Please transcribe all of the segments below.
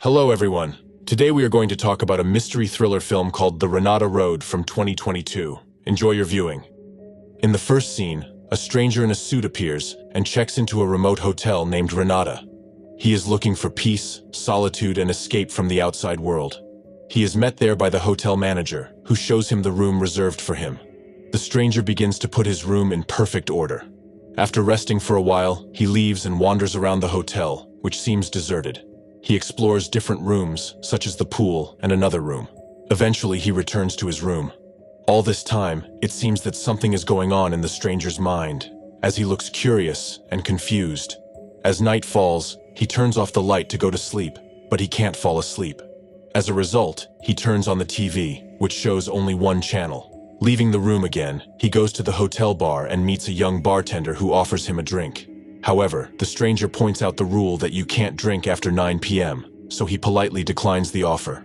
Hello everyone. Today we are going to talk about a mystery thriller film called The Renata Road from 2022. Enjoy your viewing. In the first scene, a stranger in a suit appears and checks into a remote hotel named Renata. He is looking for peace, solitude, and escape from the outside world. He is met there by the hotel manager, who shows him the room reserved for him. The stranger begins to put his room in perfect order. After resting for a while, he leaves and wanders around the hotel, which seems deserted. He explores different rooms, such as the pool and another room. Eventually, he returns to his room. All this time, it seems that something is going on in the stranger's mind, as he looks curious and confused. As night falls, he turns off the light to go to sleep, but he can't fall asleep. As a result, he turns on the TV, which shows only one channel. Leaving the room again, he goes to the hotel bar and meets a young bartender who offers him a drink. However, the stranger points out the rule that you can't drink after 9 p.m., so he politely declines the offer.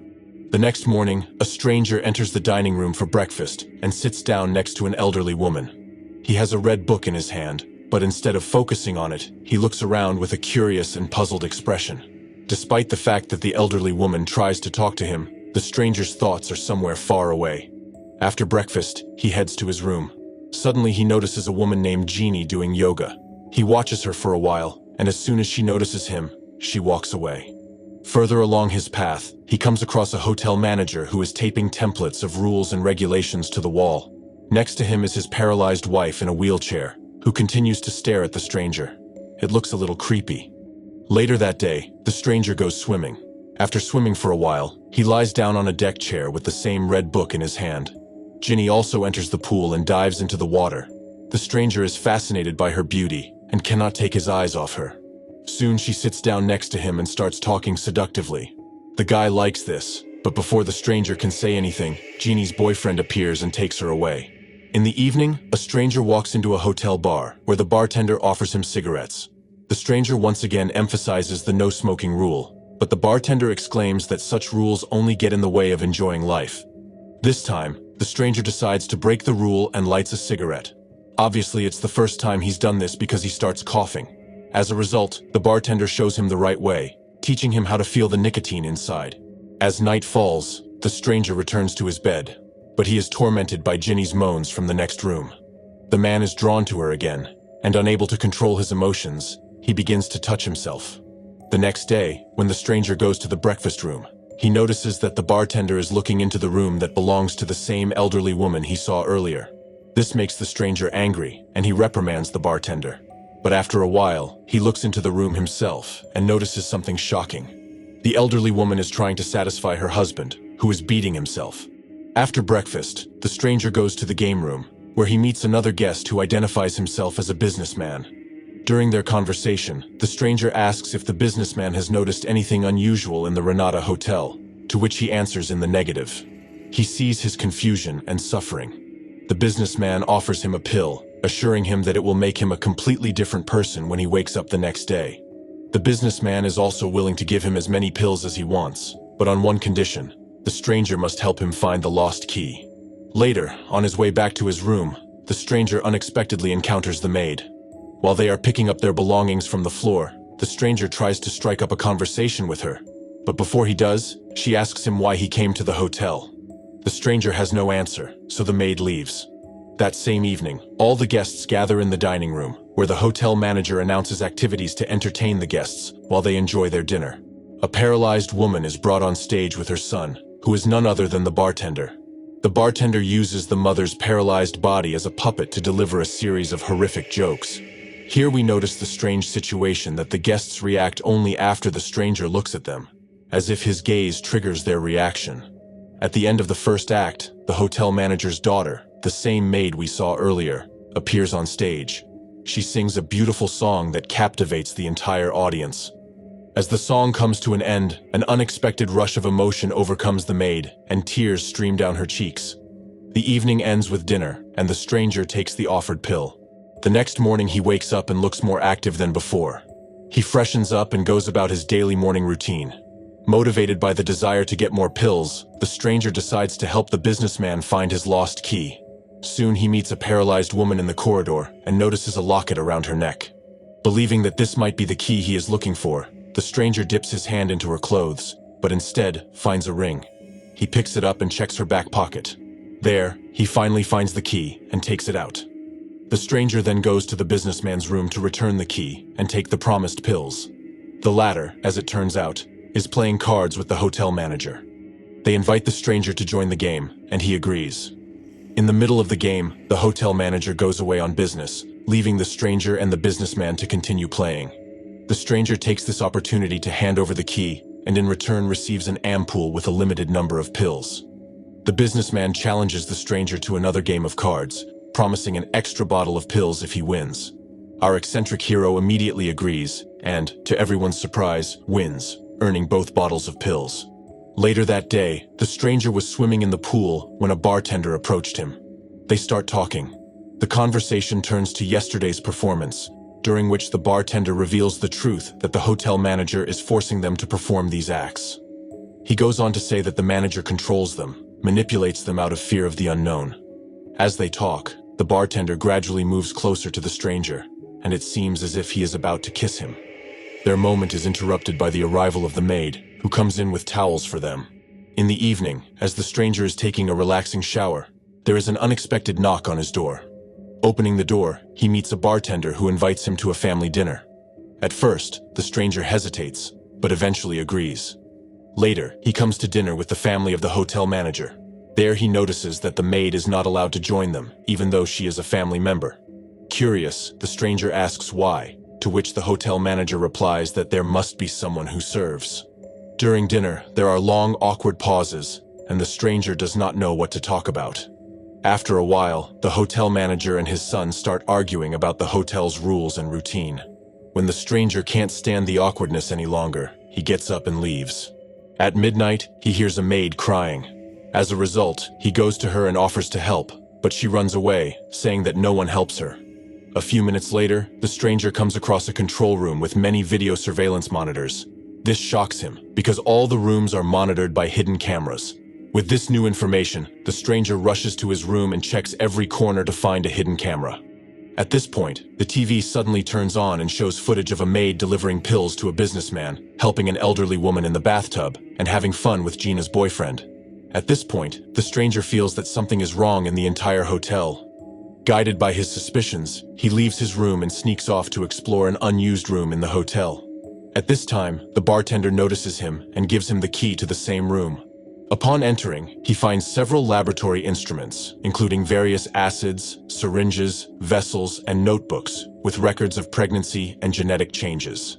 The next morning, a stranger enters the dining room for breakfast and sits down next to an elderly woman. He has a red book in his hand, but instead of focusing on it, he looks around with a curious and puzzled expression. Despite the fact that the elderly woman tries to talk to him, the stranger's thoughts are somewhere far away. After breakfast, he heads to his room. Suddenly, he notices a woman named Jeannie doing yoga. He watches her for a while, and as soon as she notices him, she walks away. Further along his path, he comes across a hotel manager who is taping templates of rules and regulations to the wall. Next to him is his paralyzed wife in a wheelchair, who continues to stare at the stranger. It looks a little creepy. Later that day, the stranger goes swimming. After swimming for a while, he lies down on a deck chair with the same red book in his hand. Ginny also enters the pool and dives into the water. The stranger is fascinated by her beauty and cannot take his eyes off her. Soon she sits down next to him and starts talking seductively. The guy likes this, but before the stranger can say anything, Jeannie's boyfriend appears and takes her away. In the evening, a stranger walks into a hotel bar where the bartender offers him cigarettes. The stranger once again emphasizes the no-smoking rule, but the bartender exclaims that such rules only get in the way of enjoying life. This time, the stranger decides to break the rule and lights a cigarette. Obviously, it's the first time he's done this because he starts coughing. As a result, the bartender shows him the right way, teaching him how to feel the nicotine inside. As night falls, the stranger returns to his bed, but he is tormented by Ginny's moans from the next room. The man is drawn to her again, and unable to control his emotions, he begins to touch himself. The next day, when the stranger goes to the breakfast room, he notices that the bartender is looking into the room that belongs to the same elderly woman he saw earlier. This makes the stranger angry, and he reprimands the bartender. But after a while, he looks into the room himself and notices something shocking. The elderly woman is trying to satisfy her husband, who is beating himself. After breakfast, the stranger goes to the game room, where he meets another guest who identifies himself as a businessman. During their conversation, the stranger asks if the businessman has noticed anything unusual in the Renata Hotel, to which he answers in the negative. He sees his confusion and suffering. The businessman offers him a pill, assuring him that it will make him a completely different person when he wakes up the next day. The businessman is also willing to give him as many pills as he wants, but on one condition: the stranger must help him find the lost key. Later, on his way back to his room, the stranger unexpectedly encounters the maid. While they are picking up their belongings from the floor, the stranger tries to strike up a conversation with her. But before he does, she asks him why he came to the hotel. The stranger has no answer, so the maid leaves. That same evening, all the guests gather in the dining room, where the hotel manager announces activities to entertain the guests while they enjoy their dinner. A paralyzed woman is brought on stage with her son, who is none other than the bartender. The bartender uses the mother's paralyzed body as a puppet to deliver a series of horrific jokes. Here we notice the strange situation that the guests react only after the stranger looks at them, as if his gaze triggers their reaction. At the end of the first act, the hotel manager's daughter, the same maid we saw earlier, appears on stage. She sings a beautiful song that captivates the entire audience. As the song comes to an end, an unexpected rush of emotion overcomes the maid, and tears stream down her cheeks. The evening ends with dinner, and the stranger takes the offered pill. The next morning he wakes up and looks more active than before. He freshens up and goes about his daily morning routine. Motivated by the desire to get more pills, the stranger decides to help the businessman find his lost key. Soon he meets a paralyzed woman in the corridor and notices a locket around her neck. Believing that this might be the key he is looking for, the stranger dips his hand into her clothes. but instead finds a ring. He picks it up and checks her back pocket. There, he finally finds the key and takes it out. The stranger then goes to the businessman's room to return the key and take the promised pills. The latter, as it turns out, is playing cards with the hotel manager. They invite the stranger to join the game, and he agrees. In the middle of the game, the hotel manager goes away on business, leaving the stranger and the businessman to continue playing. The stranger takes this opportunity to hand over the key, and in return receives an ampoule with a limited number of pills. The businessman challenges the stranger to another game of cards, promising an extra bottle of pills if he wins. Our eccentric hero immediately agrees, and, to everyone's surprise, wins, earning both bottles of pills. Later that day, the stranger was swimming in the pool when a bartender approached him. They start talking. The conversation turns to yesterday's performance, during which the bartender reveals the truth that the hotel manager is forcing them to perform these acts. He goes on to say that the manager controls them, manipulates them out of fear of the unknown. As they talk, the bartender gradually moves closer to the stranger, and it seems as if he is about to kiss him. Their moment is interrupted by the arrival of the maid, who comes in with towels for them. In the evening, as the stranger is taking a relaxing shower, there is an unexpected knock on his door. Opening the door, he meets a bartender who invites him to a family dinner. At first, the stranger hesitates, but eventually agrees. Later, he comes to dinner with the family of the hotel manager. There he notices that the maid is not allowed to join them, even though she is a family member. Curious, the stranger asks why, to which the hotel manager replies that there must be someone who serves. During dinner, there are long, awkward pauses, and the stranger does not know what to talk about. After a while, the hotel manager and his son start arguing about the hotel's rules and routine. When the stranger can't stand the awkwardness any longer, he gets up and leaves. At midnight, he hears a maid crying. As a result, he goes to her and offers to help, but she runs away, saying that no one helps her. A few minutes later, the stranger comes across a control room with many video surveillance monitors. This shocks him, because all the rooms are monitored by hidden cameras. With this new information, the stranger rushes to his room and checks every corner to find a hidden camera. At this point, the TV suddenly turns on and shows footage of a maid delivering pills to a businessman, helping an elderly woman in the bathtub, and having fun with Gina's boyfriend. At this point, the stranger feels that something is wrong in the entire hotel. Guided by his suspicions, he leaves his room and sneaks off to explore an unused room in the hotel. At this time, the bartender notices him and gives him the key to the same room. Upon entering, he finds several laboratory instruments, including various acids, syringes, vessels, and notebooks, with records of pregnancy and genetic changes.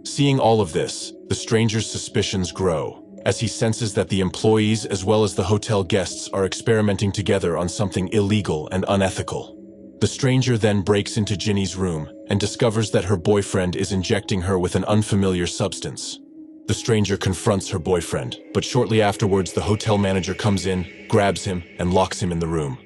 Seeing all of this, the stranger's suspicions grow, as he senses that the employees as well as the hotel guests are experimenting together on something illegal and unethical. The stranger then breaks into Ginny's room and discovers that her boyfriend is injecting her with an unfamiliar substance. The stranger confronts her boyfriend, but shortly afterwards the hotel manager comes in, grabs him, and locks him in the room.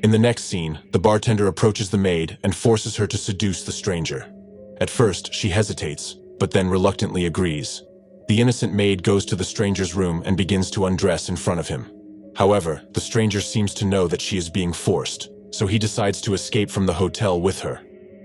In the next scene, the bartender approaches the maid and forces her to seduce the stranger. At first, she hesitates, but then reluctantly agrees. The innocent maid goes to the stranger's room and begins to undress in front of him. However, the stranger seems to know that she is being forced, so he decides to escape from the hotel with her.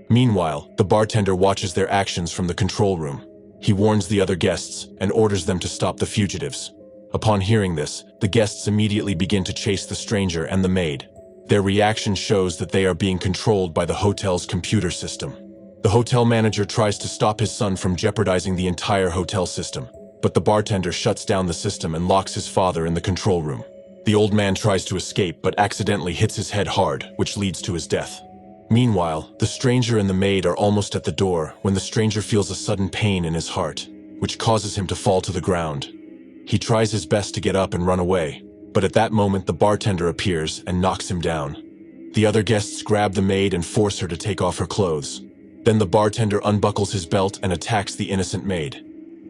Meanwhile, the bartender watches their actions from the control room. He warns the other guests and orders them to stop the fugitives. Upon hearing this, the guests immediately begin to chase the stranger and the maid. Their reaction shows that they are being controlled by the hotel's computer system. The hotel manager tries to stop his son from jeopardizing the entire hotel system, but the bartender shuts down the system and locks his father in the control room. The old man tries to escape but accidentally hits his head hard, which leads to his death. Meanwhile, the stranger and the maid are almost at the door when the stranger feels a sudden pain in his heart, which causes him to fall to the ground. He tries his best to get up and run away, but at that moment the bartender appears and knocks him down. The other guests grab the maid and force her to take off her clothes. Then the bartender unbuckles his belt and attacks the innocent maid.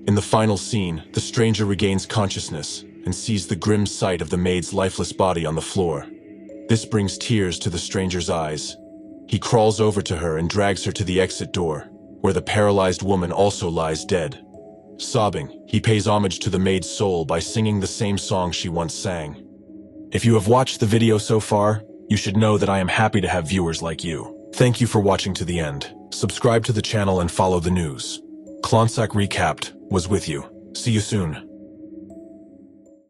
In the final scene, the stranger regains consciousness and sees the grim sight of the maid's lifeless body on the floor. This brings tears to the stranger's eyes. He crawls over to her and drags her to the exit door, where the paralyzed woman also lies dead. Sobbing, he pays homage to the maid's soul by singing the same song she once sang. If you have watched the video so far, you should know that I am happy to have viewers like you. Thank you for watching to the end. Subscribe to the channel and follow the news. Klontsak Recapped was with you. See you soon.